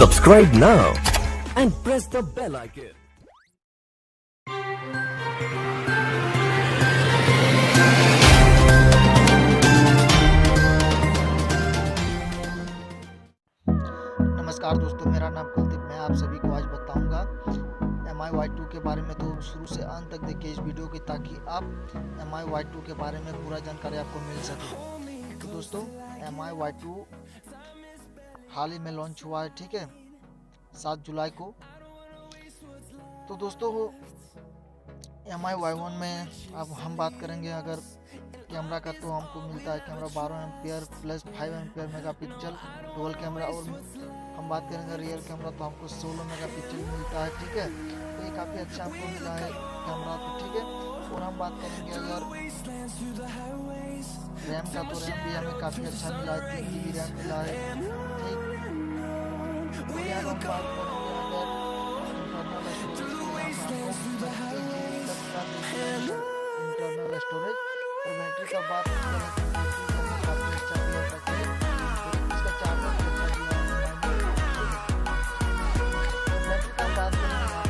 Subscribe now and press the bell icon. नमस्कार दोस्तों, मेरा नाम कुलदीप। मैं आप सभी को आज बताऊंगा MI/Y2 के बारे में। तो शुरू से अंत तक देखिए इस वीडियो की, ताकि आप MI/Y2 के बारे में पूरा जानकारी आपको मिल सके। तो दोस्तों, MI/Y2 हाल ही में लॉन्च हुआ है, ठीक है, 7 जुलाई को। तो दोस्तों, MI/Y1 में अब हम बात करेंगे अगर कैमरा का, तो हमको मिलता है camera 12 ampere plus 5 ampere megapixel dual camera. और हम बात करेंगे रियर कैमरा, तो हमको 16 मेगापिक्सल मिलता है, ठीक है। तो ये काफ़ी अच्छा हमको मिला है कैमरा, तो ठीक है। और हम बात करेंगे अगर रैम का, तो रैम भी हमें काफ़ी अच्छा मिला है, 3 GB रैम मिला है, ठीक। और यार हम बात करेंगे अगर इंटरनल स्टोरेज और बैटरी का बात करें, तो बैटरी का काफ़ी अच्छा दिया था, इसका चार्जर भी अच्छा दिया है। बैटरी का बात करें यहाँ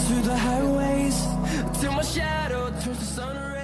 through the highways till my shadow turns to sun rays.